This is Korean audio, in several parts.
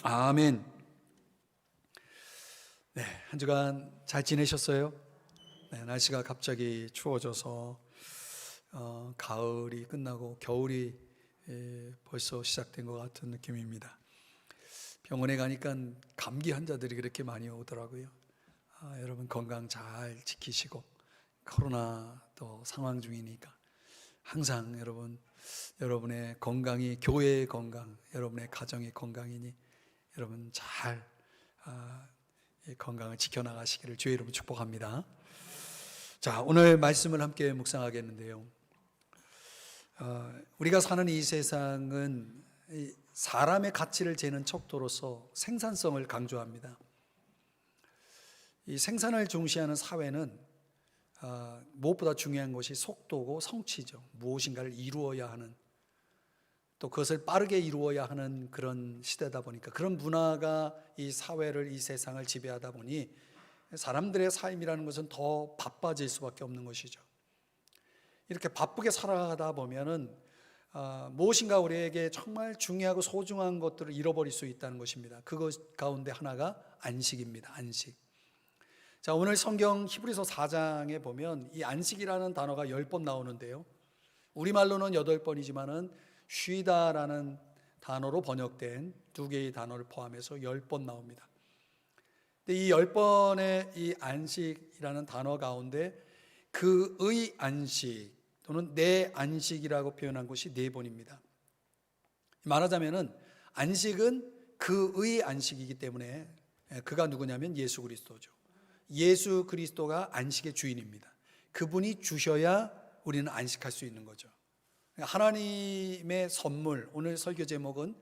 아멘. 네, 한 주간 잘 지내셨어요? 네, 날씨가 갑자기 추워져서 가을이 끝나고 겨울이 벌써 시작된 것 같은 느낌입니다. 병원에 가니까 감기 환자들이 그렇게 많이 오더라고요. 여러분 건강 잘 지키시고, 코로나 또 상황 중이니까 항상 여러분의 건강이 교회의 건강, 여러분의 가정의 건강이니 여러분 잘 건강을 지켜나가시기를 주의 이름으로 축복합니다. 자, 오늘 말씀을 함께 묵상하겠는데요. 우리가 사는 이 세상은 사람의 가치를 재는 척도로서 생산성을 강조합니다. 이 생산을 중시하는 사회는 무엇보다 중요한 것이 속도고 성취죠. 무엇인가를 이루어야 하는, 또 그것을 빠르게 이루어야 하는 그런 시대다 보니까, 그런 문화가 이 사회를, 이 세상을 지배하다 보니 사람들의 삶이라는 것은 더 바빠질 수밖에 없는 것이죠. 이렇게 바쁘게 살아가다 보면은 무엇인가 우리에게 정말 중요하고 소중한 것들을 잃어버릴 수 있다는 것입니다. 그것 가운데 하나가 안식입니다. 안식. 자, 오늘 성경 히브리서 4장에 보면 이 안식이라는 단어가 10번 나오는데요, 우리말로는 8번이지만은 쉬다라는 단어로 번역된 2개의 단어를 포함해서 10번 나옵니다. 근데 이 10번의 이 안식이라는 단어 가운데 그의 안식 또는 내 안식이라고 표현한 것이 4번입니다. 말하자면은 안식은 그의 안식이기 때문에, 그가 누구냐면 예수 그리스도죠. 예수 그리스도가 안식의 주인입니다. 그분이 주셔야 우리는 안식할 수 있는 거죠. 하나님의 선물, 오늘 설교 제목은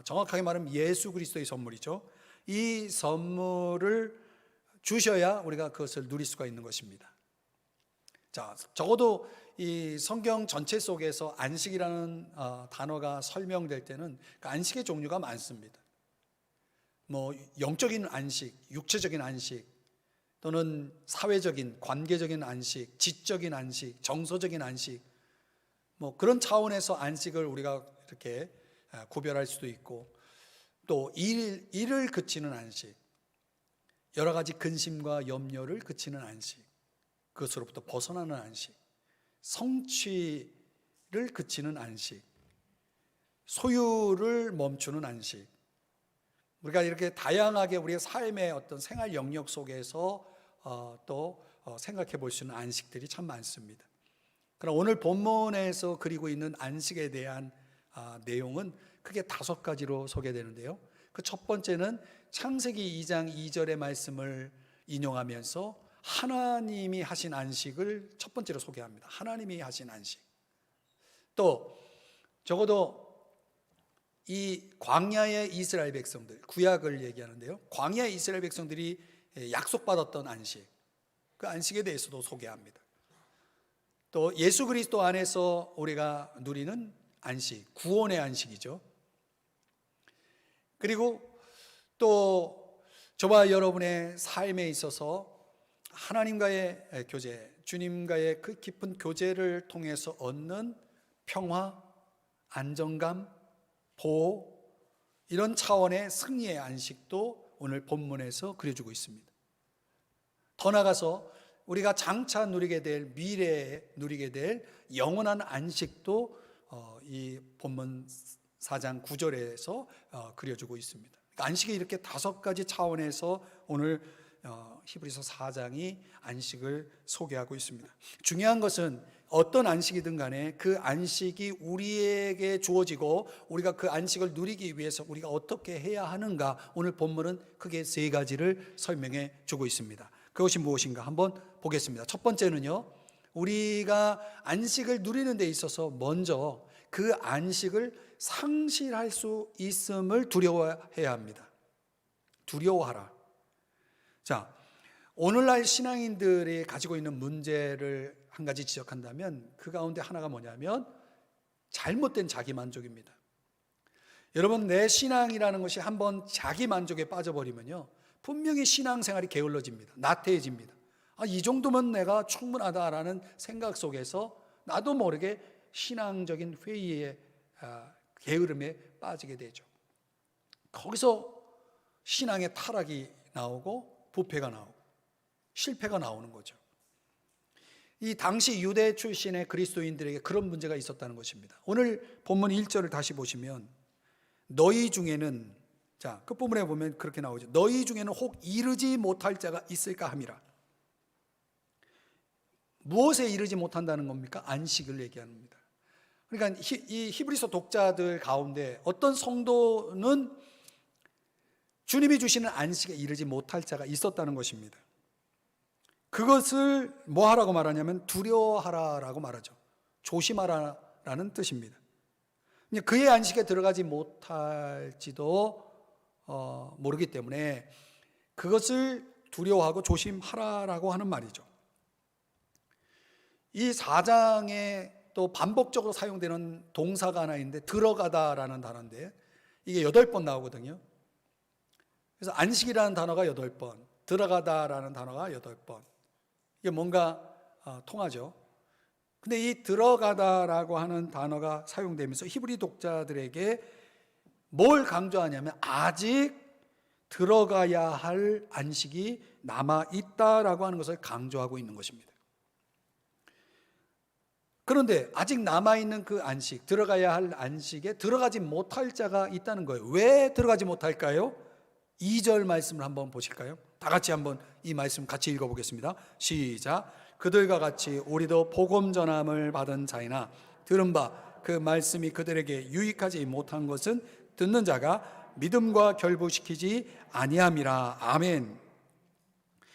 정확하게 말하면 예수 그리스도의 선물이죠. 이 선물을 주셔야 우리가 그것을 누릴 수가 있는 것입니다. 자, 적어도 이 성경 전체 속에서 안식이라는 단어가 설명될 때는 그 안식의 종류가 많습니다. 영적인 안식, 육체적인 안식, 또는 사회적인, 관계적인 안식, 지적인 안식, 정서적인 안식, 그런 차원에서 안식을 우리가 이렇게 구별할 수도 있고, 또 일을 그치는 안식, 여러 가지 근심과 염려를 그치는 안식, 그것으로부터 벗어나는 안식, 성취를 그치는 안식, 소유를 멈추는 안식. 우리가 이렇게 다양하게 우리의 삶의 어떤 생활 영역 속에서 또 생각해 볼 수 있는 안식들이 참 많습니다. 그럼 오늘 본문에서 그리고 있는 안식에 대한 내용은 크게 5가지로 소개되는데요, 그 첫 번째는 창세기 2장 2절의 말씀을 인용하면서 하나님이 하신 안식을 첫 번째로 소개합니다. 하나님이 하신 안식. 또 적어도 이 광야의 이스라엘 백성들, 구약을 얘기하는데요, 광야의 이스라엘 백성들이 약속받았던 안식, 그 안식에 대해서도 소개합니다. 또 예수 그리스도 안에서 우리가 누리는 안식, 구원의 안식이죠. 그리고 또 저와 여러분의 삶에 있어서 하나님과의 교제, 주님과의 그 깊은 교제를 통해서 얻는 평화, 안정감, 보호, 이런 차원의 승리의 안식도 오늘 본문에서 그려주고 있습니다. 더 나아가서 우리가 장차 누리게 될, 미래에 누리게 될 영원한 안식도 이 본문 4장 9절에서 그려주고 있습니다. 그러니까 안식이 이렇게 5가지 차원에서 오늘 히브리서 4장이 안식을 소개하고 있습니다. 중요한 것은 어떤 안식이든 간에 그 안식이 우리에게 주어지고 우리가 그 안식을 누리기 위해서 우리가 어떻게 해야 하는가, 오늘 본문은 크게 3가지를 설명해 주고 있습니다. 그것이 무엇인가 한번 보겠습니다. 첫 번째는요, 우리가 안식을 누리는 데 있어서 먼저 그 안식을 상실할 수 있음을 두려워해야 합니다. 두려워하라. 자, 오늘날 신앙인들이 가지고 있는 문제를 한 가지 지적한다면 그 가운데 하나가 뭐냐면 잘못된 자기만족입니다. 여러분, 내 신앙이라는 것이 한번 자기만족에 빠져버리면요, 분명히 신앙생활이 게을러집니다. 나태해집니다. 이 정도면 내가 충분하다라는 생각 속에서 나도 모르게 신앙적인 회의에 게으름에 빠지게 되죠. 거기서 신앙의 타락이 나오고 부패가 나오고 실패가 나오는 거죠. 이 당시 유대 출신의 그리스도인들에게 그런 문제가 있었다는 것입니다. 오늘 본문 1절을 다시 보시면 너희 중에는, 자, 끝부분에 보면 그렇게 나오죠. 너희 중에는 혹 이르지 못할 자가 있을까 함이라. 무엇에 이르지 못한다는 겁니까? 안식을 얘기합니다. 그러니까 이 히브리서 독자들 가운데 어떤 성도는 주님이 주시는 안식에 이르지 못할 자가 있었다는 것입니다. 그것을 뭐 하라고 말하냐면 두려워하라라고 말하죠. 조심하라라는 뜻입니다. 그의 안식에 들어가지 못할지도 모르기 때문에 그것을 두려워하고 조심하라라고 하는 말이죠. 이 4장에 또 반복적으로 사용되는 동사가 하나 있는데 들어가다라는 단어인데 이게 8번 나오거든요. 그래서 안식이라는 단어가 8번, 들어가다라는 단어가 8번. 이게 뭔가 통하죠. 근데 이 들어가다라고 하는 단어가 사용되면서 히브리 독자들에게 뭘 강조하냐면 아직 들어가야 할 안식이 남아있다라고 하는 것을 강조하고 있는 것입니다. 그런데 아직 남아있는 그 안식, 들어가야 할 안식에 들어가지 못할 자가 있다는 거예요. 왜 들어가지 못할까요? 2절 말씀을 한번 보실까요? 다 같이 한번 이 말씀 같이 읽어보겠습니다. 시작. 그들과 같이 우리도 복음 전함을 받은 자이나 들은 바 그 말씀이 그들에게 유익하지 못한 것은 듣는 자가 믿음과 결부시키지 아니함이라. 아멘.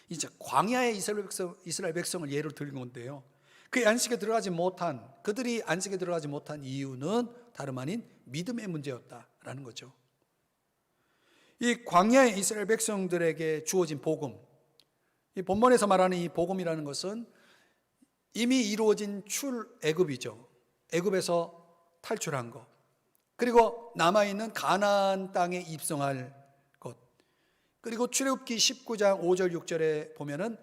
이제 광야의 이스라엘 백성을 예로 들은 건데요, 그 안식에 들어가지 못한, 그들이 안식에 들어가지 못한 이유는 다름 아닌 믿음의 문제였다라는 거죠. 이 광야의 이스라엘 백성들에게 주어진 복음, 이 본문에서 말하는 이 복음이라는 것은 이미 이루어진 출애굽이죠. 애굽에서 탈출한 것, 그리고 남아있는 가나안 땅에 입성할 것, 그리고 출애굽기 19장 5절 6절에 보면은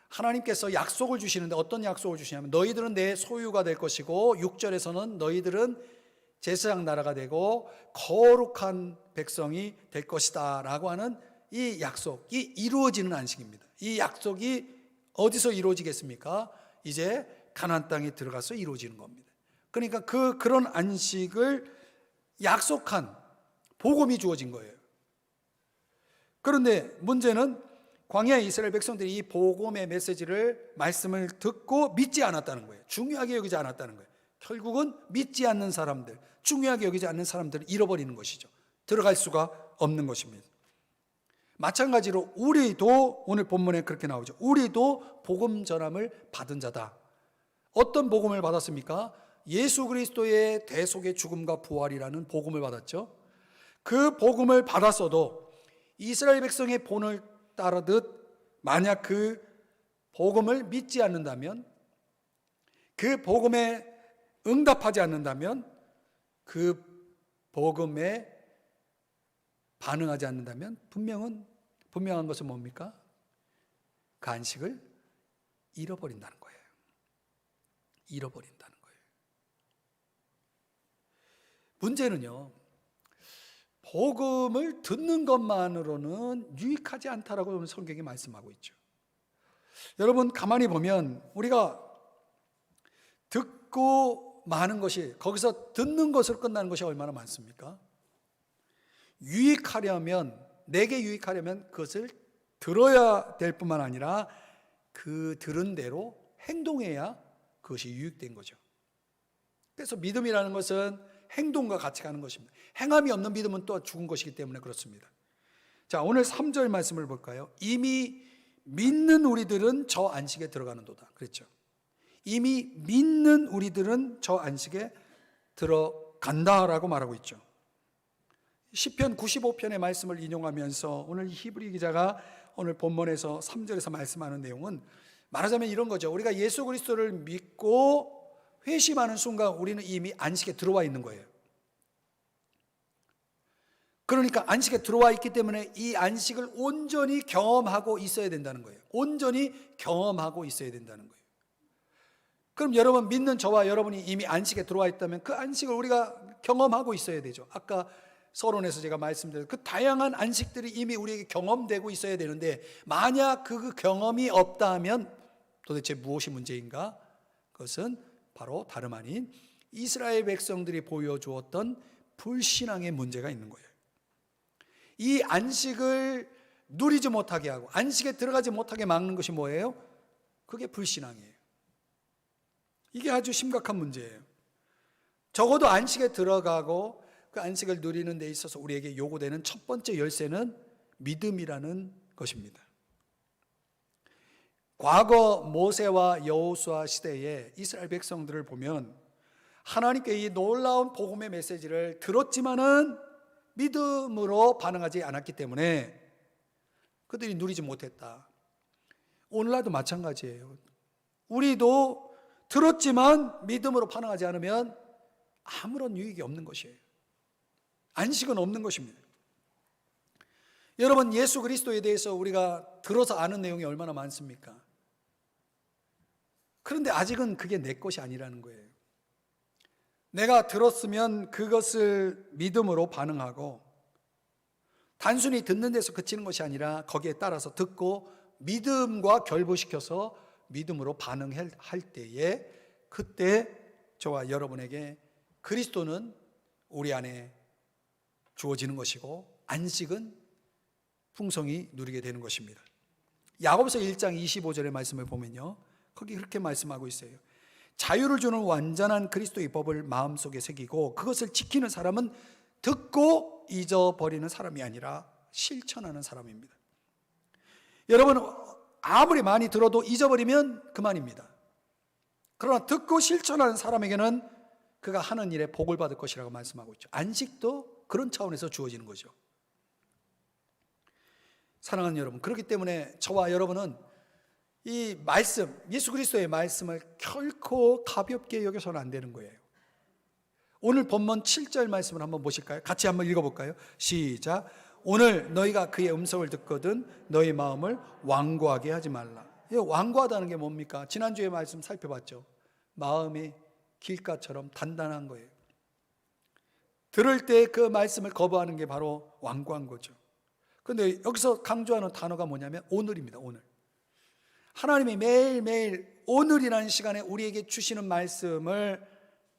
하나님께서 약속을 주시는데 어떤 약속을 주시냐면 너희들은 내 소유가 될 것이고 6절에서는 너희들은 제사장 나라가 되고 거룩한 백성이 될 것이다 라고 하는 이 약속이 이루어지는 안식입니다. 이 약속이 어디서 이루어지겠습니까? 이제 가나안 땅에 들어가서 이루어지는 겁니다. 그러니까 그런 안식을 약속한 복음이 주어진 거예요. 그런데 문제는 광야의 이스라엘 백성들이 이 복음의 메시지를, 말씀을 듣고 믿지 않았다는 거예요. 중요하게 여기지 않았다는 거예요. 결국은 믿지 않는 사람들, 중요하게 여기지 않는 사람들을 잃어버리는 것이죠. 들어갈 수가 없는 것입니다. 마찬가지로 우리도 오늘 본문에 그렇게 나오죠. 우리도 복음 전함을 받은 자다. 어떤 복음을 받았습니까? 예수 그리스도의 대속의 죽음과 부활이라는 복음을 받았죠. 그 복음을 받았어도 이스라엘 백성의 본을 따르듯 만약 그 복음을 믿지 않는다면, 그 복음에 응답하지 않는다면, 그 복음에 반응하지 않는다면 분명한 것은 뭡니까? 그 안식을 잃어버린다는 거예요. 잃어버린다는 거예요. 문제는요, 복음을 듣는 것만으로는 유익하지 않다라고 성경이 말씀하고 있죠. 여러분 가만히 보면 우리가 듣고 마는 것이, 거기서 듣는 것으로 끝나는 것이 얼마나 많습니까? 유익하려면, 내게 유익하려면 그것을 들어야 될 뿐만 아니라 그 들은 대로 행동해야 그것이 유익된 거죠. 그래서 믿음이라는 것은 행동과 같이 가는 것입니다. 행함이 없는 믿음은 또 죽은 것이기 때문에 그렇습니다. 자, 오늘 3절 말씀을 볼까요? 이미 믿는 우리들은 저 안식에 들어가는도다. 그랬죠. 이미 믿는 우리들은 저 안식에 들어간다라고 말하고 있죠. 시편 95편의 말씀을 인용하면서 오늘 히브리 기자가 오늘 본문에서 3절에서 말씀하는 내용은 말하자면 이런 거죠. 우리가 예수 그리스도를 믿고 회심하는 순간 우리는 이미 안식에 들어와 있는 거예요. 그러니까 안식에 들어와 있기 때문에 이 안식을 온전히 경험하고 있어야 된다는 거예요. 온전히 경험하고 있어야 된다는 거예요. 그럼 여러분, 믿는 저와 여러분이 이미 안식에 들어와 있다면 그 안식을 우리가 경험하고 있어야 되죠. 아까 서론에서 제가 말씀드린 그 다양한 안식들이 이미 우리에게 경험되고 있어야 되는데, 만약 그 경험이 없다면 도대체 무엇이 문제인가? 그것은 바로 다름 아닌 이스라엘 백성들이 보여주었던 불신앙의 문제가 있는 거예요. 이 안식을 누리지 못하게 하고 안식에 들어가지 못하게 막는 것이 뭐예요? 그게 불신앙이에요. 이게 아주 심각한 문제예요. 적어도 안식에 들어가고 그 안식을 누리는 데 있어서 우리에게 요구되는 첫 번째 열쇠는 믿음이라는 것입니다. 과거 모세와 여호수아 시대에 이스라엘 백성들을 보면 하나님께 이 놀라운 복음의 메시지를 들었지만은 믿음으로 반응하지 않았기 때문에 그들이 누리지 못했다. 오늘날도 마찬가지예요. 우리도 들었지만 믿음으로 반응하지 않으면 아무런 유익이 없는 것이에요. 안식은 없는 것입니다. 여러분, 예수 그리스도에 대해서 우리가 들어서 아는 내용이 얼마나 많습니까? 그런데 아직은 그게 내 것이 아니라는 거예요. 내가 들었으면 그것을 믿음으로 반응하고, 단순히 듣는 데서 그치는 것이 아니라 거기에 따라서 듣고 믿음과 결부시켜서 믿음으로 반응할 때에, 그때 저와 여러분에게 그리스도는 우리 안에 주어지는 것이고 안식은 풍성히 누리게 되는 것입니다. 야고보서 1장 25절의 말씀을 보면요, 거기 그렇게 말씀하고 있어요. 자유를 주는 완전한 그리스도의 법을 마음속에 새기고 그것을 지키는 사람은 듣고 잊어버리는 사람이 아니라 실천하는 사람입니다. 여러분, 아무리 많이 들어도 잊어버리면 그만입니다. 그러나 듣고 실천하는 사람에게는 그가 하는 일에 복을 받을 것이라고 말씀하고 있죠. 안식도 그런 차원에서 주어지는 거죠. 사랑하는 여러분, 그렇기 때문에 저와 여러분은 이 말씀, 예수 그리스도의 말씀을 결코 가볍게 여겨서는 안 되는 거예요. 오늘 본문 7절 말씀을 한번 보실까요? 같이 한번 읽어볼까요? 시작. 오늘 너희가 그의 음성을 듣거든 너희 마음을 완고하게 하지 말라. 완고하다는 게 뭡니까? 지난주에 말씀 살펴봤죠. 마음이 길가처럼 단단한 거예요. 들을 때 그 말씀을 거부하는 게 바로 완고한 거죠. 그런데 여기서 강조하는 단어가 뭐냐면 오늘입니다. 오늘. 하나님이 매일매일 오늘이라는 시간에 우리에게 주시는 말씀을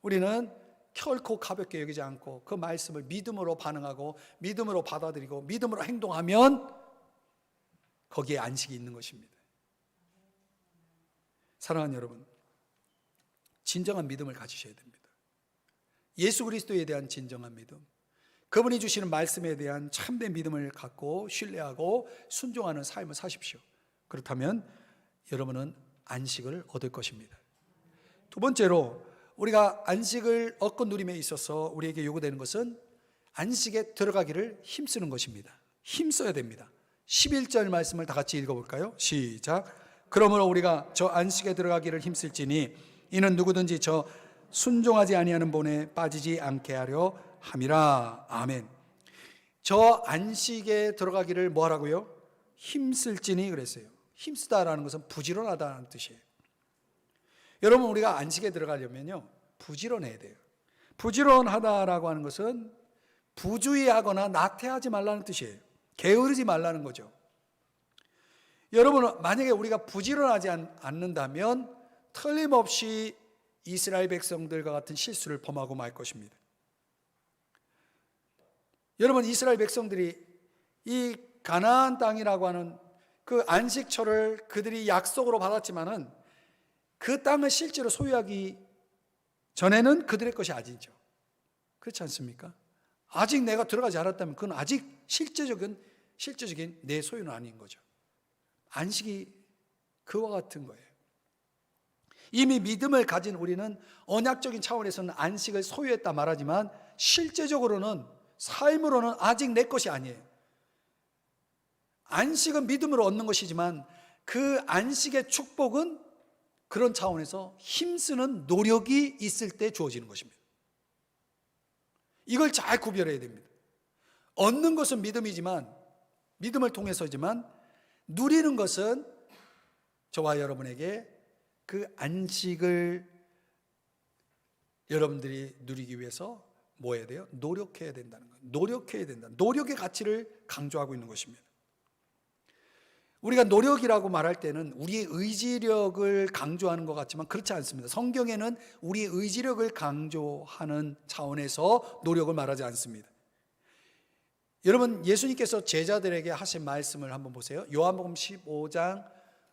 우리는 결코 가볍게 여기지 않고 그 말씀을 믿음으로 반응하고 믿음으로 받아들이고 믿음으로 행동하면 거기에 안식이 있는 것입니다. 사랑하는 여러분, 진정한 믿음을 가지셔야 됩니다. 예수 그리스도에 대한 진정한 믿음, 그분이 주시는 말씀에 대한 참된 믿음을 갖고 신뢰하고 순종하는 삶을 사십시오. 그렇다면 여러분은 안식을 얻을 것입니다. 두 번째로, 우리가 안식을 얻고 누림에 있어서 우리에게 요구되는 것은 안식에 들어가기를 힘쓰는 것입니다. 힘써야 됩니다. 11절 말씀을 다 같이 읽어볼까요? 시작. 그러므로 우리가 저 안식에 들어가기를 힘쓸지니 이는 누구든지 저 순종하지 아니하는 본에 빠지지 않게 하려 함이라. 아멘. 저 안식에 들어가기를 뭐 하라고요? 힘쓸지니 그랬어요. 힘쓰다라는 것은 부지런하다는 뜻이에요. 여러분, 우리가 안식에 들어가려면요, 부지런해야 돼요. 부지런하다라고 하는 것은 부주의하거나 나태하지 말라는 뜻이에요. 게으르지 말라는 거죠. 여러분, 만약에 우리가 부지런하지 않는다면 틀림없이 이스라엘 백성들과 같은 실수를 범하고 말 것입니다. 여러분, 이스라엘 백성들이 이 가나안 땅이라고 하는 그 안식처를 그들이 약속으로 받았지만은 그 땅을 실제로 소유하기 전에는 그들의 것이 아니죠. 그렇지 않습니까? 아직 내가 들어가지 않았다면 그건 아직 실제적인 내 소유는 아닌 거죠. 안식이 그와 같은 거예요. 이미 믿음을 가진 우리는 언약적인 차원에서는 안식을 소유했다 말하지만 실제적으로는, 삶으로는 아직 내 것이 아니에요. 안식은 믿음으로 얻는 것이지만 그 안식의 축복은 그런 차원에서 힘쓰는 노력이 있을 때 주어지는 것입니다. 이걸 잘 구별해야 됩니다. 얻는 것은 믿음이지만, 믿음을 통해서지만, 누리는 것은 저와 여러분에게 그 안식을 여러분들이 누리기 위해서 뭐 해야 돼요? 노력해야 된다는 거예요. 노력해야 된다. 노력의 가치를 강조하고 있는 것입니다. 우리가 노력이라고 말할 때는 우리의 의지력을 강조하는 것 같지만 그렇지 않습니다. 성경에는 우리의 의지력을 강조하는 차원에서 노력을 말하지 않습니다. 여러분, 예수님께서 제자들에게 하신 말씀을 한번 보세요. 요한복음 15장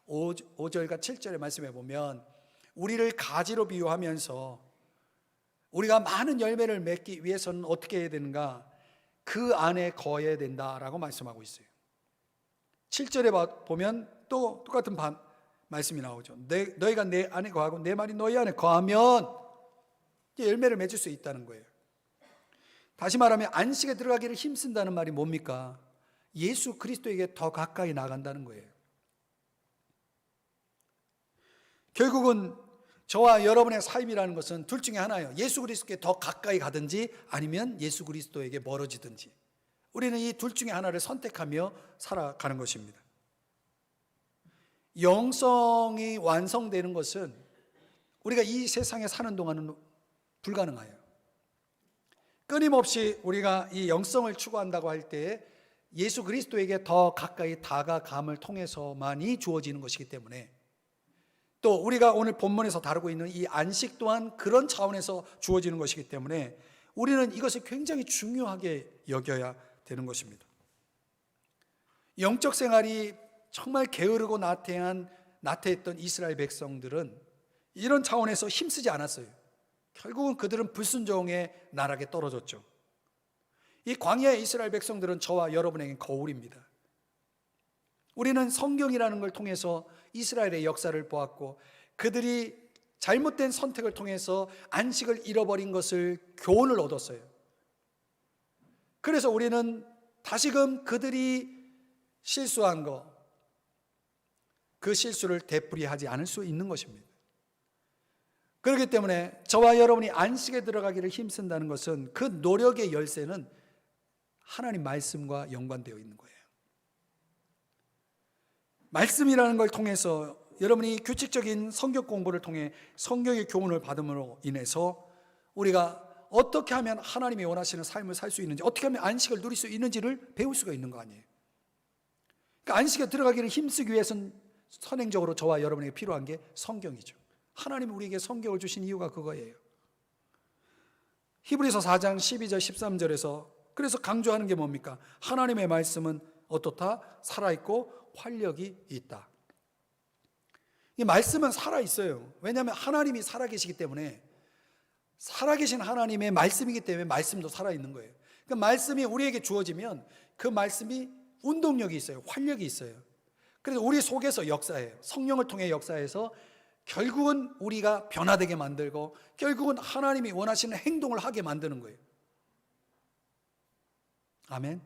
5절과 7절의 말씀에 보면 우리를 가지로 비유하면서 우리가 많은 열매를 맺기 위해서는 어떻게 해야 되는가? 그 안에 거해야 된다라고 말씀하고 있어요. 7절에 보면 또 똑같은 말씀이 나오죠. 너희가 내 안에 거하고 내 말이 너희 안에 거하면 열매를 맺을 수 있다는 거예요. 다시 말하면 안식에 들어가기를 힘쓴다는 말이 뭡니까? 예수 그리스도에게 더 가까이 나간다는 거예요. 결국은 저와 여러분의 삶이라는 것은 둘 중에 하나예요. 예수 그리스도께 더 가까이 가든지 아니면 예수 그리스도에게 멀어지든지, 우리는 이 둘 중에 하나를 선택하며 살아가는 것입니다. 영성이 완성되는 것은 우리가 이 세상에 사는 동안은 불가능해요. 끊임없이 우리가 이 영성을 추구한다고 할 때 예수 그리스도에게 더 가까이 다가감을 통해서만이 주어지는 것이기 때문에, 또 우리가 오늘 본문에서 다루고 있는 이 안식 또한 그런 차원에서 주어지는 것이기 때문에 우리는 이것을 굉장히 중요하게 여겨야 되는 것입니다. 영적 생활이 정말 게으르고 나태했던 이스라엘 백성들은 이런 차원에서 힘쓰지 않았어요. 결국은 그들은 불순종의 나락에 떨어졌죠. 이 광야의 이스라엘 백성들은 저와 여러분에게 거울입니다. 우리는 성경이라는 걸 통해서 이스라엘의 역사를 보았고, 그들이 잘못된 선택을 통해서 안식을 잃어버린 것을 교훈을 얻었어요. 그래서 우리는 다시금 그들이 실수한 그 실수를 되풀이하지 않을 수 있는 것입니다. 그렇기 때문에 저와 여러분이 안식에 들어가기를 힘쓴다는 것은 그 노력의 열쇠는 하나님 말씀과 연관되어 있는 거예요. 말씀이라는 걸 통해서 여러분이 규칙적인 성경 공부를 통해 성경의 교훈을 받음으로 인해서 우리가 어떻게 하면 하나님이 원하시는 삶을 살 수 있는지, 어떻게 하면 안식을 누릴 수 있는지를 배울 수가 있는 거 아니에요. 그러니까 안식에 들어가기를 힘쓰기 위해서는 선행적으로 저와 여러분에게 필요한 게 성경이죠. 하나님이 우리에게 성경을 주신 이유가 그거예요. 히브리서 4장 12절 13절에서 그래서 강조하는 게 뭡니까? 하나님의 말씀은 어떻다? 살아있고 활력이 있다. 이 말씀은 살아있어요. 왜냐하면 하나님이 살아계시기 때문에, 살아계신 하나님의 말씀이기 때문에 말씀도 살아있는 거예요. 그 말씀이 우리에게 주어지면 그 말씀이 운동력이 있어요. 활력이 있어요. 그래서 우리 속에서 역사해요. 성령을 통해 역사해서 결국은 우리가 변화되게 만들고 결국은 하나님이 원하시는 행동을 하게 만드는 거예요. 아멘.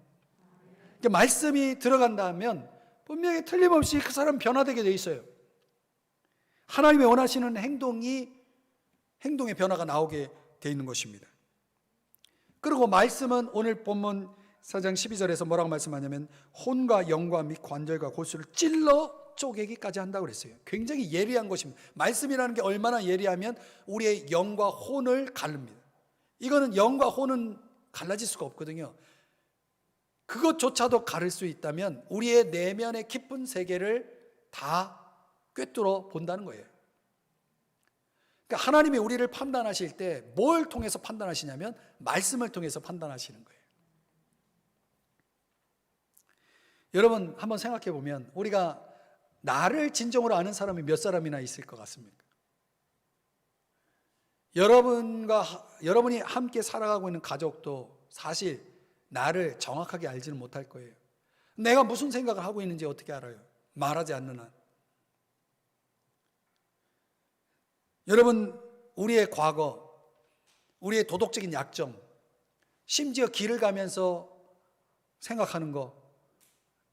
그러니까 말씀이 들어간다면 분명히 틀림없이 그 사람 변화되게 돼 있어요. 하나님이 원하시는 행동의 변화가 나오게 돼 있는 것입니다. 그리고 말씀은 오늘 본문 4장 12절에서 뭐라고 말씀하냐면 혼과 영과 및 관절과 골수를 찔러 쪼개기까지 한다고 그랬어요. 굉장히 예리한 것입니다. 말씀이라는 게 얼마나 예리하면 우리의 영과 혼을 가릅니다. 이거는 영과 혼은 갈라질 수가 없거든요. 그것조차도 가를 수 있다면 우리의 내면의 깊은 세계를 다 꿰뚫어 본다는 거예요. 그러니까 하나님이 우리를 판단하실 때 뭘 통해서 판단하시냐면 말씀을 통해서 판단하시는 거예요. 여러분 한번 생각해 보면 우리가 나를 진정으로 아는 사람이 몇 사람이나 있을 것 같습니까? 여러분이 함께 살아가고 있는 가족도 사실 나를 정확하게 알지는 못할 거예요. 내가 무슨 생각을 하고 있는지 어떻게 알아요? 말하지 않는 한. 여러분, 우리의 과거, 우리의 도덕적인 약점, 심지어 길을 가면서 생각하는 거,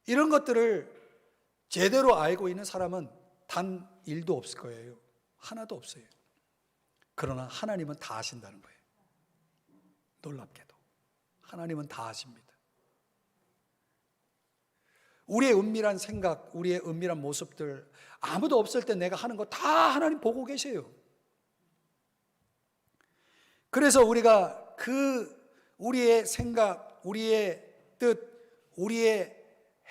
이런 것들을 제대로 알고 있는 사람은 단 1도 없을 거예요. 하나도 없어요. 그러나 하나님은 다 아신다는 거예요. 놀랍게도 하나님은 다 아십니다. 우리의 은밀한 생각, 우리의 은밀한 모습들, 아무도 없을 때 내가 하는 거 다 하나님 보고 계세요. 그래서 우리가 그 우리의 생각, 우리의 뜻, 우리의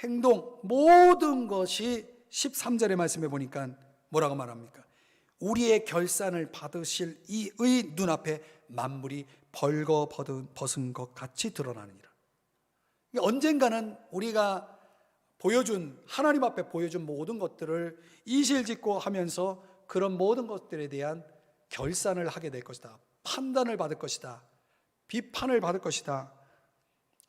행동, 모든 것이 13절의 말씀에 보니까 뭐라고 말합니까? 우리의 결산을 받으실 이의 눈앞에 만물이 벌거벗은 것 같이 드러나느니라. 언젠가는 우리가 하나님 앞에 보여준 모든 것들을 이실직고 하면서 그런 모든 것들에 대한 결산을 하게 될 것이다. 판단을 받을 것이다. 비판을 받을 것이다.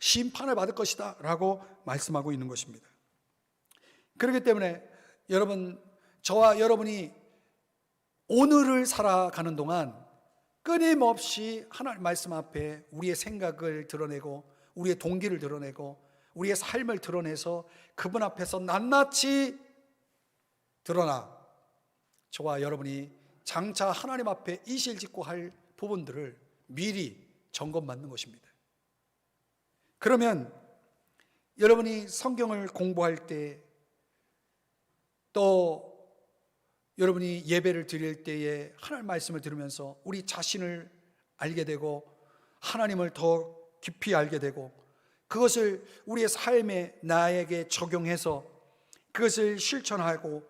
심판을 받을 것이다 라고 말씀하고 있는 것입니다. 그렇기 때문에 여러분, 저와 여러분이 오늘을 살아가는 동안 끊임없이 하나님 말씀 앞에 우리의 생각을 드러내고 우리의 동기를 드러내고 우리의 삶을 드러내서 그분 앞에서 낱낱이 드러나 저와 여러분이 장차 하나님 앞에 이실직고 할 부분들을 미리 점검받는 것입니다. 그러면 여러분이 성경을 공부할 때, 또 여러분이 예배를 드릴 때에 하나님 말씀을 들으면서 우리 자신을 알게 되고 하나님을 더 깊이 알게 되고 그것을 우리의 삶에 나에게 적용해서 그것을 실천하고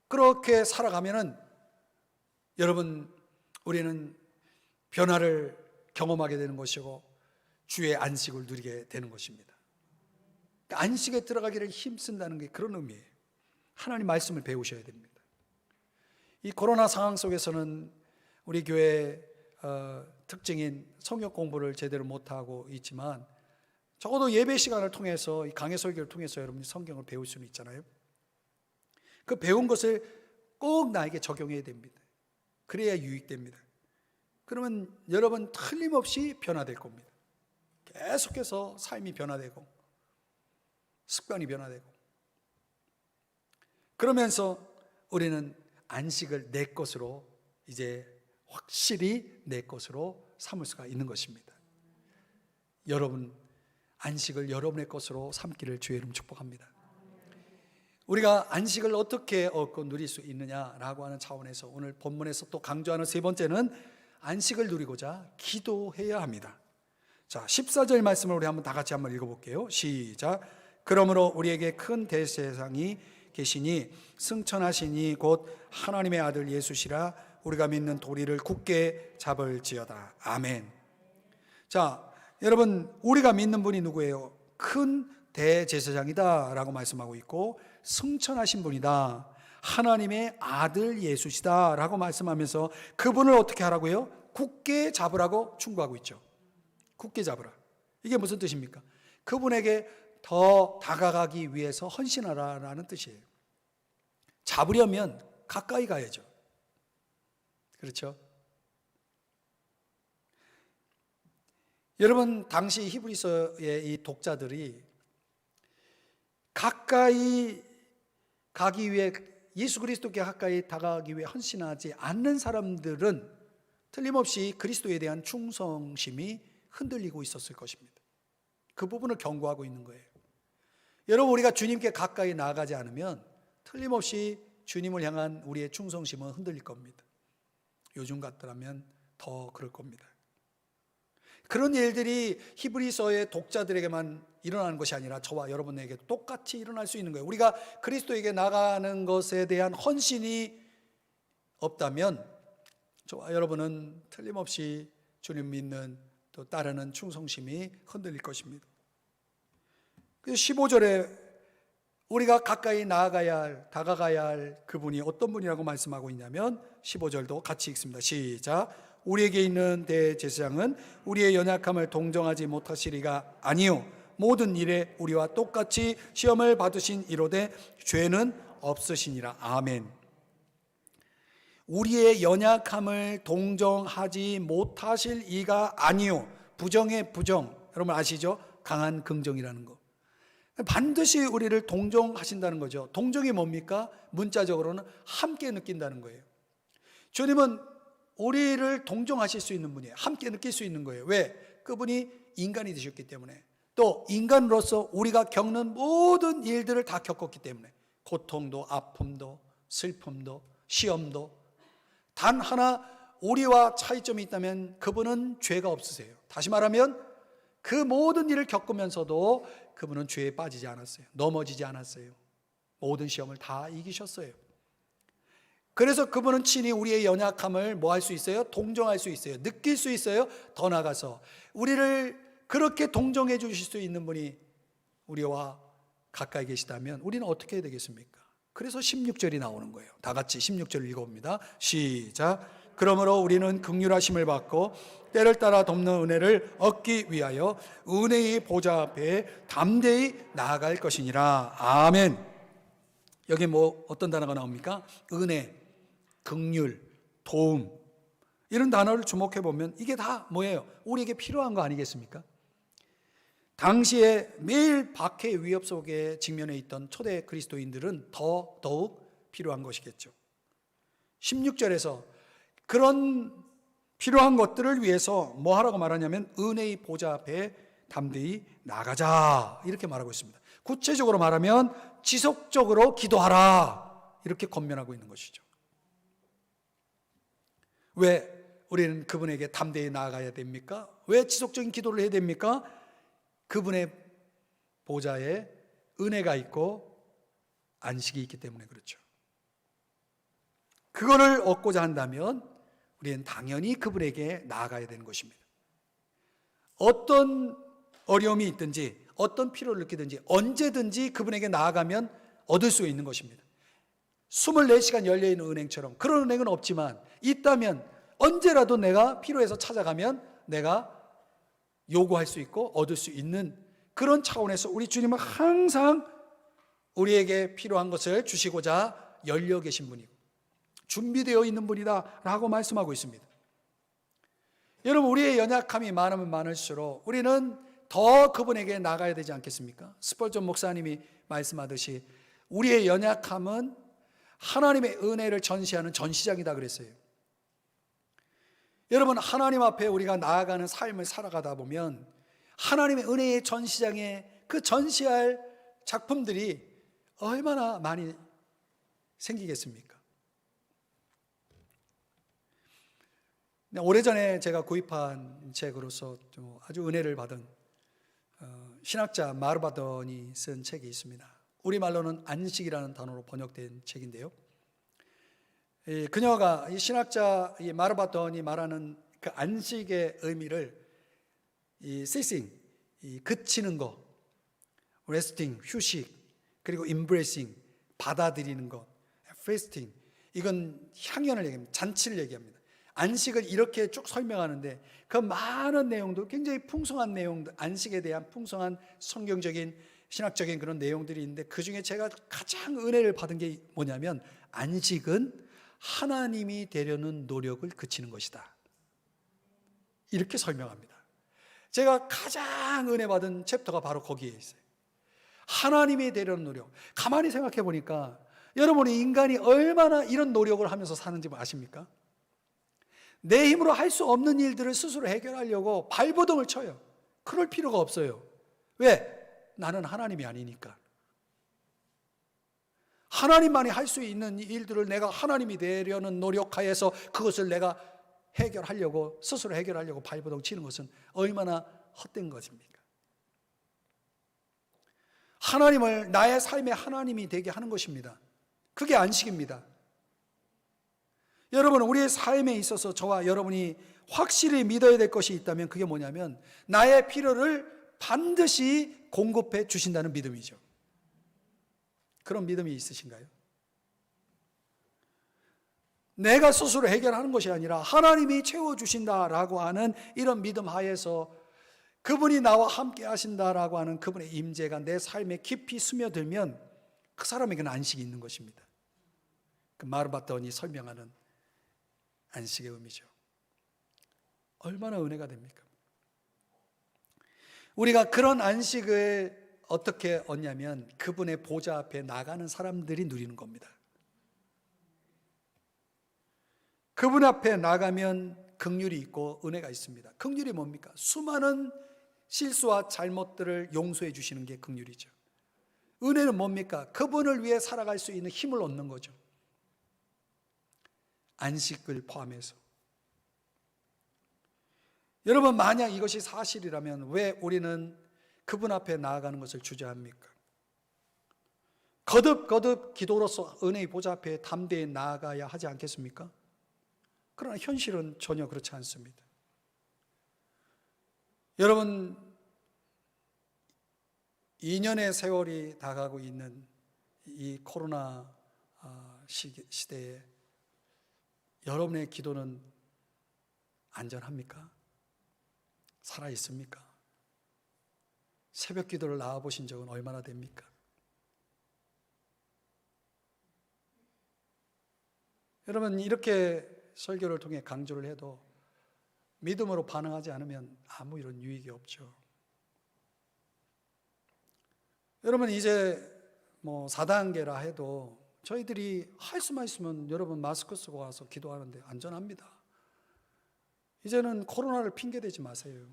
그렇게 살아가면은 여러분, 우리는 변화를 경험하게 되는 것이고 주의 안식을 누리게 되는 것입니다. 그러니까 안식에 들어가기를 힘쓴다는 게 그런 의미예요. 하나님 말씀을 배우셔야 됩니다. 이 코로나 상황 속에서는 우리 교회 특징인 성경 공부를 제대로 못하고 있지만 적어도 예배 시간을 통해서, 이 강해 설교를 통해서 여러분이 성경을 배울 수는 있잖아요. 그 배운 것을 꼭 나에게 적용해야 됩니다. 그래야 유익됩니다. 그러면 여러분 틀림없이 변화될 겁니다. 계속해서 삶이 변화되고 습관이 변화되고 그러면서 우리는 안식을 내 것으로 이제 확실히 내 것으로 삼을 수가 있는 것입니다. 여러분, 안식을 여러분의 것으로 삼기를 주의 이름 축복합니다. 우리가 안식을 어떻게 얻고 누릴 수 있느냐라고 하는 차원에서 오늘 본문에서 또 강조하는 세 번째는 안식을 누리고자 기도해야 합니다. 자, 14절 말씀을 우리 한번 다 같이 한번 읽어볼게요. 시작. 그러므로 우리에게 큰 대제사장이 계시니 승천하시니 곧 하나님의 아들 예수시라. 우리가 믿는 도리를 굳게 잡을지어다. 아멘. 자, 여러분, 우리가 믿는 분이 누구예요? 큰 대제사장이다 라고 말씀하고 있고 승천하신 분이다, 하나님의 아들 예수시다 라고 말씀하면서 그분을 어떻게 하라고요? 굳게 잡으라고 충고하고 있죠. 굳게 잡으라. 이게 무슨 뜻입니까? 그분에게 더 다가가기 위해서 헌신하라라는 뜻이에요. 잡으려면 가까이 가야죠. 그렇죠? 여러분, 당시 히브리서의 이 독자들이 가까이 가기 위해, 예수 그리스도께 가까이 다가가기 위해 헌신하지 않는 사람들은 틀림없이 그리스도에 대한 충성심이 흔들리고 있었을 것입니다. 그 부분을 경고하고 있는 거예요. 여러분, 우리가 주님께 가까이 나아가지 않으면 틀림없이 주님을 향한 우리의 충성심은 흔들릴 겁니다. 요즘 같더라면 더 그럴 겁니다. 그런 일들이 히브리서의 독자들에게만 일어나는 것이 아니라 저와 여러분에게 똑같이 일어날 수 있는 거예요. 우리가 그리스도에게 나가는 것에 대한 헌신이 없다면 저와 여러분은 틀림없이 주님 믿는, 또 따르는 충성심이 흔들릴 것입니다. 그래서 15절에 우리가 가까이 나아가야 할, 다가가야 할 그분이 어떤 분이라고 말씀하고 있냐면 15절도 같이 읽습니다. 시작. 우리에게 있는 대제사장은 우리의 연약함을 동정하지 못하시리가 아니요 모든 일에 우리와 똑같이 시험을 받으신 이로되 죄는 없으시니라. 아멘. 우리의 연약함을 동정하지 못하실 이가 아니요, 부정의 부정, 여러분 아시죠? 강한 긍정이라는 거. 반드시 우리를 동정하신다는 거죠. 동정이 뭡니까? 문자적으로는 함께 느낀다는 거예요. 주님은 우리를 동정하실 수 있는 분이에요. 함께 느낄 수 있는 거예요. 왜? 그분이 인간이 되셨기 때문에, 또 인간으로서 우리가 겪는 모든 일들을 다 겪었기 때문에, 고통도 아픔도 슬픔도 시험도. 단 하나 우리와 차이점이 있다면 그분은 죄가 없으세요. 다시 말하면 그 모든 일을 겪으면서도 그분은 죄에 빠지지 않았어요. 넘어지지 않았어요. 모든 시험을 다 이기셨어요. 그래서 그분은 친히 우리의 연약함을 뭐 할 수 있어요? 동정할 수 있어요. 느낄 수 있어요. 더 나아가서 우리를 그렇게 동정해 주실 수 있는 분이 우리와 가까이 계시다면 우리는 어떻게 해야 되겠습니까? 그래서 16절이 나오는 거예요. 다 같이 16절 읽어봅니다. 시작. 그러므로 우리는 긍휼하심을 받고 때를 따라 돕는 은혜를 얻기 위하여 은혜의 보좌 앞에 담대히 나아갈 것이니라. 아멘. 여기 뭐 어떤 단어가 나옵니까? 은혜, 긍휼, 도움, 이런 단어를 주목해 보면 이게 다 뭐예요? 우리에게 필요한 거 아니겠습니까? 당시에 매일 박해의 위협 속에 직면해 있던 초대 그리스도인들은 더욱 필요한 것이겠죠. 16절에서 그런 필요한 것들을 위해서 뭐 하라고 말하냐면 은혜의 보좌 앞에 담대히 나가자, 이렇게 말하고 있습니다. 구체적으로 말하면 지속적으로 기도하라, 이렇게 권면하고 있는 것이죠. 왜 우리는 그분에게 담대히 나아가야 됩니까? 왜 지속적인 기도를 해야 됩니까? 그분의 보좌에 은혜가 있고 안식이 있기 때문에 그렇죠. 그거를 얻고자 한다면 우리는 당연히 그분에게 나아가야 되는 것입니다. 어떤 어려움이 있든지 어떤 필요를 느끼든지 언제든지 그분에게 나아가면 얻을 수 있는 것입니다. 24시간 열려있는 은행처럼 그런 은행은 없지만 있다면 언제라도 내가 필요해서 찾아가면 내가 요구할 수 있고 얻을 수 있는 그런 차원에서 우리 주님은 항상 우리에게 필요한 것을 주시고자 열려 계신 분이고 준비되어 있는 분이다 라고 말씀하고 있습니다. 여러분, 우리의 연약함이 많으면 많을수록 우리는 더 그분에게 나가야 되지 않겠습니까? 스펄전 목사님이 말씀하듯이 우리의 연약함은 하나님의 은혜를 전시하는 전시장이다 그랬어요. 여러분, 하나님 앞에 우리가 나아가는 삶을 살아가다 보면 하나님의 은혜의 전시장에 그 전시할 작품들이 얼마나 많이 생기겠습니까? 오래전에 제가 구입한 책으로서 좀 아주 은혜를 받은 신학자 마르바던이 쓴 책이 있습니다. 우리말로는 안식이라는 단어로 번역된 책인데요, 그녀가 이 신학자 이 마르바던이 말하는 그 안식의 의미를 이 ceasing, 이 그치는 거, resting, 휴식, 그리고 embracing, 받아들이는 것, feasting, 이건 향연을 얘기합니다. 잔치를 얘기합니다. 안식을 이렇게 쭉 설명하는데 그 많은 내용도 굉장히 풍성한 내용들, 안식에 대한 풍성한 성경적인 신학적인 그런 내용들이 있는데 그 중에 제가 가장 은혜를 받은 게 뭐냐면 안식은 하나님이 되려는 노력을 그치는 것이다, 이렇게 설명합니다. 제가 가장 은혜 받은 챕터가 바로 거기에 있어요. 하나님이 되려는 노력. 가만히 생각해 보니까 여러분이 인간이 얼마나 이런 노력을 하면서 사는지 아십니까? 내 힘으로 할 수 없는 일들을 스스로 해결하려고 발버둥을 쳐요. 그럴 필요가 없어요. 왜? 나는 하나님이 아니니까. 하나님만이 할 수 있는 일들을 내가 하나님이 되려는 노력하여서 그것을 내가 해결하려고, 스스로 해결하려고 발버둥 치는 것은 얼마나 헛된 것입니까? 하나님을 나의 삶의 하나님이 되게 하는 것입니다. 그게 안식입니다. 여러분, 우리의 삶에 있어서 저와 여러분이 확실히 믿어야 될 것이 있다면 그게 뭐냐면 나의 필요를 반드시 공급해 주신다는 믿음이죠. 그런 믿음이 있으신가요? 내가 스스로 해결하는 것이 아니라 하나님이 채워주신다라고 하는 이런 믿음 하에서 그분이 나와 함께 하신다라고 하는 그분의 임재가 내 삶에 깊이 스며들면 그 사람에게는 안식이 있는 것입니다. 그 마르바던이 설명하는 안식의 의미죠. 얼마나 은혜가 됩니까? 우리가 그런 안식을 어떻게 얻냐면 그분의 보좌 앞에 나가는 사람들이 누리는 겁니다. 그분 앞에 나가면 긍휼이 있고 은혜가 있습니다. 긍휼이 뭡니까? 수많은 실수와 잘못들을 용서해 주시는 게 긍휼이죠. 은혜는 뭡니까? 그분을 위해 살아갈 수 있는 힘을 얻는 거죠. 안식을 포함해서. 여러분, 만약 이것이 사실이라면 왜 우리는 그분 앞에 나아가는 것을 주저합니까? 거듭거듭 기도로서 은혜의 보좌 앞에 담대히 나아가야 하지 않겠습니까? 그러나 현실은 전혀 그렇지 않습니다. 여러분, 2년의 세월이 다가고 있는 이 코로나 시대에 여러분의 기도는 안전합니까? 살아있습니까? 새벽 기도를 나와보신 적은 얼마나 됩니까? 여러분, 이렇게 설교를 통해 강조를 해도 믿음으로 반응하지 않으면 아무 이런 유익이 없죠. 여러분, 이제 4단계라 해도 저희들이 할 수만 있으면 여러분 마스크 쓰고 와서 기도하는데 안전합니다. 이제는 코로나를 핑계대지 마세요.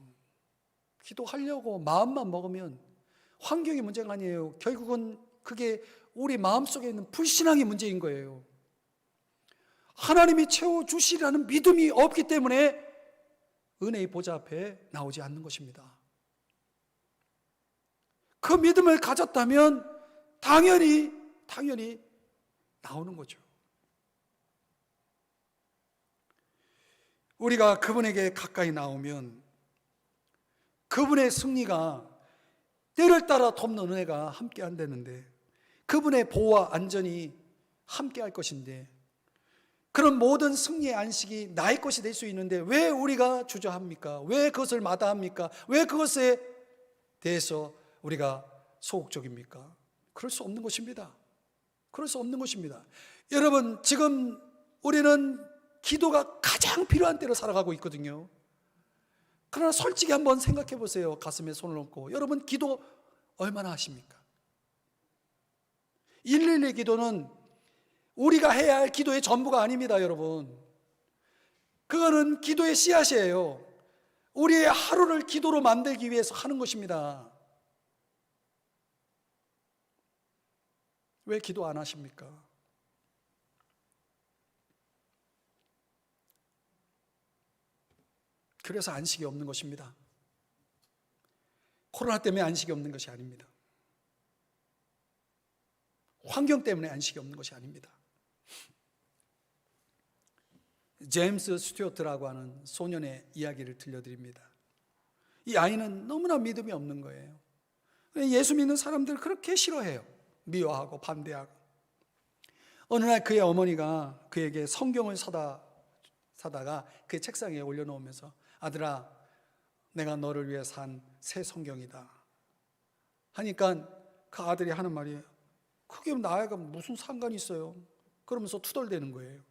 기도하려고 마음만 먹으면 환경이 문제가 아니에요. 결국은 그게 우리 마음속에 있는 불신앙이 문제인 거예요. 하나님이 채워주시라는 믿음이 없기 때문에 은혜의 보좌 앞에 나오지 않는 것입니다. 그 믿음을 가졌다면 당연히 나오는 거죠. 우리가 그분에게 가까이 나오면 그분의 승리가 때를 따라 돕는 은혜가 함께 한다는데, 그분의 보호와 안전이 함께 할 것인데, 그런 모든 승리의 안식이 나의 것이 될 수 있는데 왜 우리가 주저합니까? 왜 그것을 마다합니까? 왜 그것에 대해서 우리가 소극적입니까? 그럴 수 없는 것입니다. 그럴 수 없는 것입니다. 여러분, 지금 우리는 기도가 가장 필요한 때로 살아가고 있거든요. 그러나 솔직히 한번 생각해 보세요. 가슴에 손을 얹고. 여러분, 기도 얼마나 하십니까? 112 기도는 우리가 해야 할 기도의 전부가 아닙니다, 여러분. 그거는 기도의 씨앗이에요. 우리의 하루를 기도로 만들기 위해서 하는 것입니다. 왜 기도 안 하십니까? 그래서 안식이 없는 것입니다. 코로나 때문에 안식이 없는 것이 아닙니다. 환경 때문에 안식이 없는 것이 아닙니다. 제임스 스튜어트라고 하는 소년의 이야기를 들려드립니다. 이 아이는 너무나 믿음이 없는 거예요. 예수 믿는 사람들을 그렇게 싫어해요. 미워하고 반대하고. 어느 날 그의 어머니가 그에게 성경을 사다가 그의 책상에 올려놓으면서, 아들아, 내가 너를 위해 산 새 성경이다 하니까 그 아들이 하는 말이, 그게 나하고 무슨 상관이 있어요? 그러면서 투덜대는 거예요.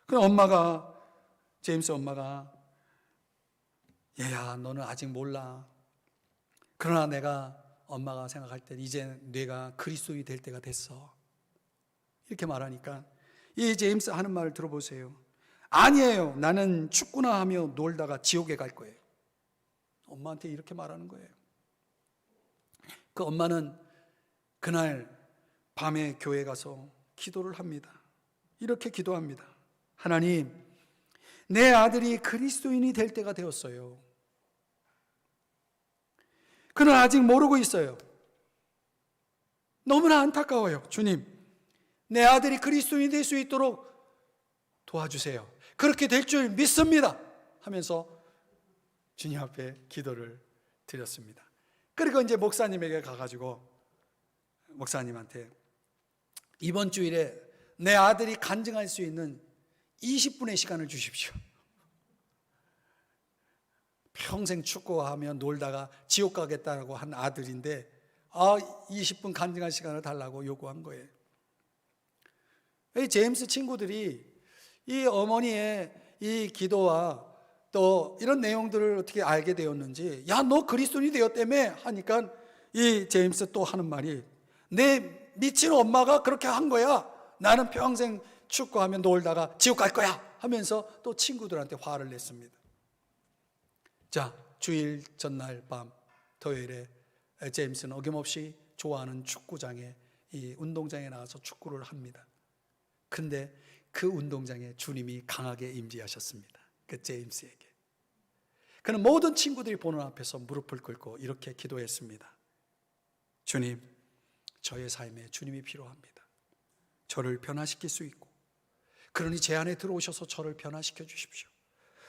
그럼 제임스 엄마가, 얘야, 너는 아직 몰라. 그러나 엄마가 생각할 때 이제 네가 그리스도인이 될 때가 됐어. 이렇게 말하니까 이 제임스 하는 말을 들어보세요. 아니에요. 나는 축구나 하며 놀다가 지옥에 갈 거예요. 엄마한테 이렇게 말하는 거예요. 그 엄마는 그날 밤에 교회 가서 기도를 합니다. 이렇게 기도합니다. 하나님, 내 아들이 그리스도인이 될 때가 되었어요. 그는 아직 모르고 있어요. 너무나 안타까워요. 주님, 내 아들이 그리스도인이 될 수 있도록 도와주세요. 그렇게 될 줄 믿습니다 하면서 주님 앞에 기도를 드렸습니다. 그리고 이제 목사님에게 가가지고 목사님한테, 이번 주일에 내 아들이 간증할 수 있는 20분의 시간을 주십시오. 평생 축구하며 놀다가 지옥 가겠다고 한 아들인데 20분 간증할 시간을 달라고 요구한 거예요. 이 제임스 친구들이 이 어머니의 이 기도와 또 이런 내용들을 어떻게 알게 되었는지, 야, 너 그리스도인이 되었다며 하니까 이 제임스 또 하는 말이, 내 미친 엄마가 그렇게 한 거야. 나는 평생 축구하며 놀다가 지옥 갈 거야 하면서 또 친구들한테 화를 냈습니다. 자, 주일 전날 밤 토요일에 제임스는 어김없이 좋아하는 축구장에, 이 운동장에 나가서 축구를 합니다. 근데 그 운동장에 주님이 강하게 임재하셨습니다. 그 제임스에게. 그는 모든 친구들이 보는 앞에서 무릎을 꿇고 이렇게 기도했습니다. 주님, 저의 삶에 주님이 필요합니다. 저를 변화시킬 수 있고, 그러니 제 안에 들어오셔서 저를 변화시켜 주십시오.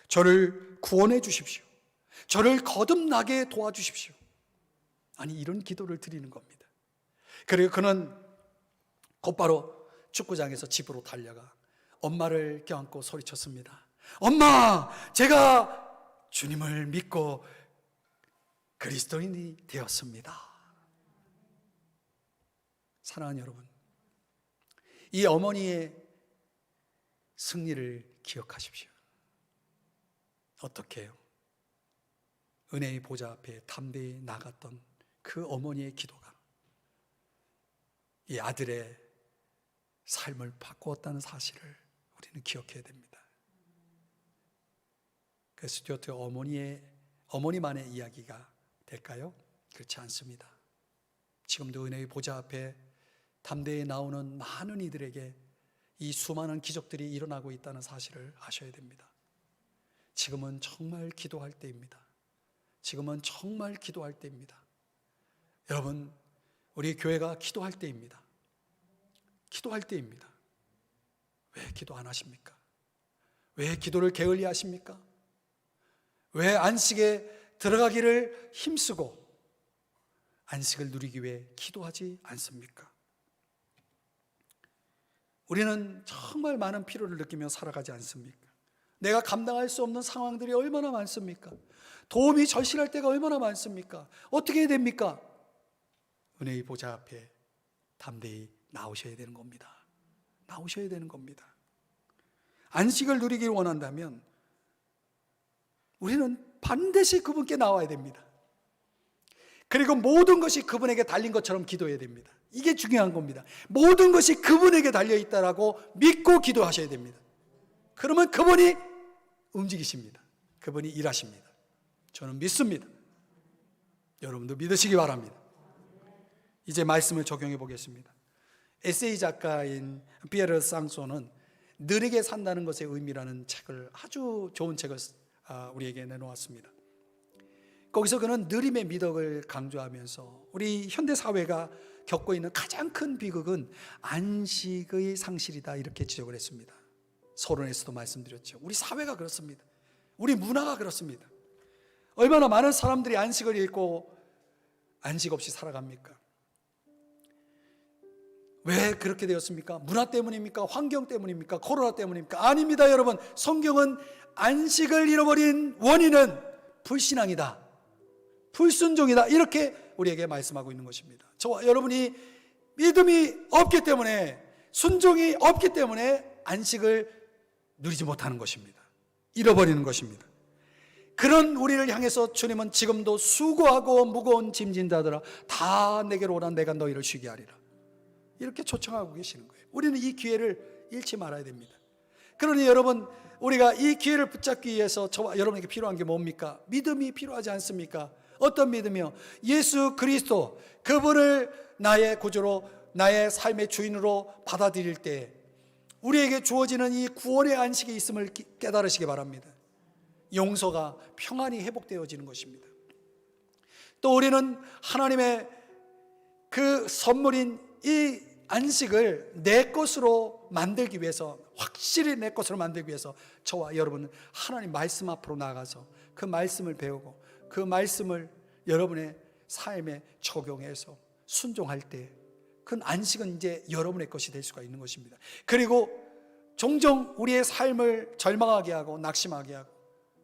저를 구원해 주십시오. 저를 거듭나게 도와주십시오. 아니, 이런 기도를 드리는 겁니다. 그리고 그는 곧바로 축구장에서 집으로 달려가 엄마를 껴안고 소리쳤습니다. 엄마, 제가 주님을 믿고 그리스도인이 되었습니다. 사랑하는 여러분, 이 어머니의 승리를 기억하십시오. 어떻게 해요? 은혜의 보좌 앞에 담대히 나갔던 그 어머니의 기도가 이 아들의 삶을 바꾸었다는 사실을 우리는 기억해야 됩니다. 그 스튜어트 어머니만의 이야기가 될까요? 그렇지 않습니다. 지금도 은혜의 보좌 앞에 담대히 나오는 많은 이들에게 이 수많은 기적들이 일어나고 있다는 사실을 아셔야 됩니다. 지금은 정말 기도할 때입니다. 지금은 정말 기도할 때입니다. 여러분, 우리 교회가 기도할 때입니다. 기도할 때입니다. 왜 기도 안 하십니까? 왜 기도를 게을리 하십니까? 왜 안식에 들어가기를 힘쓰고 안식을 누리기 위해 기도하지 않습니까? 우리는 정말 많은 피로를 느끼며 살아가지 않습니까? 내가 감당할 수 없는 상황들이 얼마나 많습니까? 도움이 절실할 때가 얼마나 많습니까? 어떻게 해야 됩니까? 은혜의 보좌 앞에 담대히 나오셔야 되는 겁니다. 나오셔야 되는 겁니다. 안식을 누리기를 원한다면 우리는 반드시 그분께 나와야 됩니다. 그리고 모든 것이 그분에게 달린 것처럼 기도해야 됩니다. 이게 중요한 겁니다. 모든 것이 그분에게 달려있다라고 믿고 기도하셔야 됩니다. 그러면 그분이 움직이십니다. 그분이 일하십니다. 저는 믿습니다. 여러분도 믿으시기 바랍니다. 이제 말씀을 적용해 보겠습니다. 에세이 작가인 피에르 쌍소는 느리게 산다는 것의 의미라는 책을, 아주 좋은 책을 우리에게 내놓았습니다. 거기서 그는 느림의 미덕을 강조하면서 우리 현대 사회가 겪고 있는 가장 큰 비극은 안식의 상실이다, 이렇게 지적을 했습니다. 서론에서도 말씀드렸죠. 우리 사회가 그렇습니다. 우리 문화가 그렇습니다. 얼마나 많은 사람들이 안식을 잃고 안식 없이 살아갑니까? 왜 그렇게 되었습니까? 문화 때문입니까? 환경 때문입니까? 코로나 때문입니까? 아닙니다, 여러분. 성경은 안식을 잃어버린 원인은 불신앙이다, 불순종이다, 이렇게 우리에게 말씀하고 있는 것입니다. 저와 여러분이 믿음이 없기 때문에, 순종이 없기 때문에 안식을 누리지 못하는 것입니다. 잃어버리는 것입니다. 그런 우리를 향해서 주님은 지금도 수고하고 무거운 짐진 자들아 다 내게로 오라, 내가 너희를 쉬게 하리라, 이렇게 초청하고 계시는 거예요. 우리는 이 기회를 잃지 말아야 됩니다. 그러니 여러분, 우리가 이 기회를 붙잡기 위해서 저와 여러분에게 필요한 게 뭡니까? 믿음이 필요하지 않습니까? 어떤 믿음이요? 예수 그리스도, 그분을 나의 구주로, 나의 삶의 주인으로 받아들일 때 우리에게 주어지는 이 구원의 안식이 있음을 깨달으시기 바랍니다. 용서가, 평안이 회복되어지는 것입니다. 또 우리는 하나님의 그 선물인 이 안식을 내 것으로 만들기 위해서, 확실히 내 것으로 만들기 위해서 저와 여러분은 하나님 말씀 앞으로 나가서 그 말씀을 배우고 그 말씀을 여러분의 삶에 적용해서 순종할 때 그 안식은 이제 여러분의 것이 될 수가 있는 것입니다. 그리고 종종 우리의 삶을 절망하게 하고 낙심하게 하고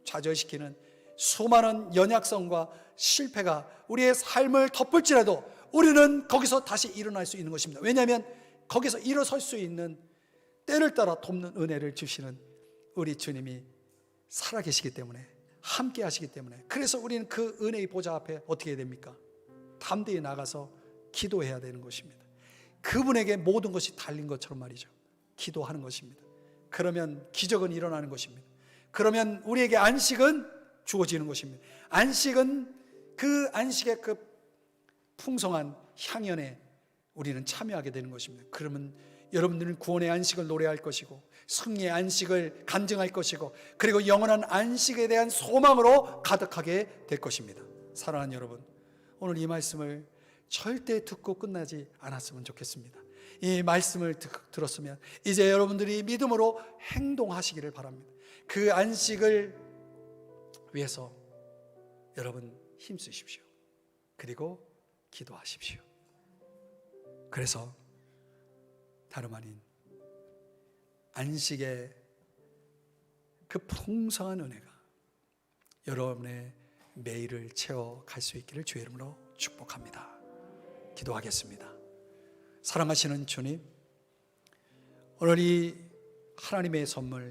좌절시키는 수많은 연약성과 실패가 우리의 삶을 덮을지라도 우리는 거기서 다시 일어날 수 있는 것입니다. 왜냐하면 거기서 일어설 수 있는, 때를 따라 돕는 은혜를 주시는 우리 주님이 살아계시기 때문에, 함께 하시기 때문에, 그래서 우리는 그 은혜의 보좌 앞에 어떻게 해야 됩니까? 담대히 나가서 기도해야 되는 것입니다. 그분에게 모든 것이 달린 것처럼 말이죠. 기도하는 것입니다. 그러면 기적은 일어나는 것입니다. 그러면 우리에게 안식은 주어지는 것입니다. 안식은 그 안식의 그 풍성한 향연에 우리는 참여하게 되는 것입니다. 그러면 여러분들은 구원의 안식을 노래할 것이고 승리의 안식을 간증할 것이고 그리고 영원한 안식에 대한 소망으로 가득하게 될 것입니다. 사랑하는 여러분, 오늘 이 말씀을 절대 듣고 끝나지 않았으면 좋겠습니다. 이 말씀을 들었으면 이제 여러분들이 믿음으로 행동하시기를 바랍니다. 그 안식을 위해서 여러분 힘쓰십시오. 그리고 기도하십시오. 그래서 다름 아닌 안식의 그 풍성한 은혜가 여러분의 매일을 채워갈 수 있기를 주의 이름으로 축복합니다. 기도하겠습니다. 사랑하시는 주님, 오늘 이 하나님의 선물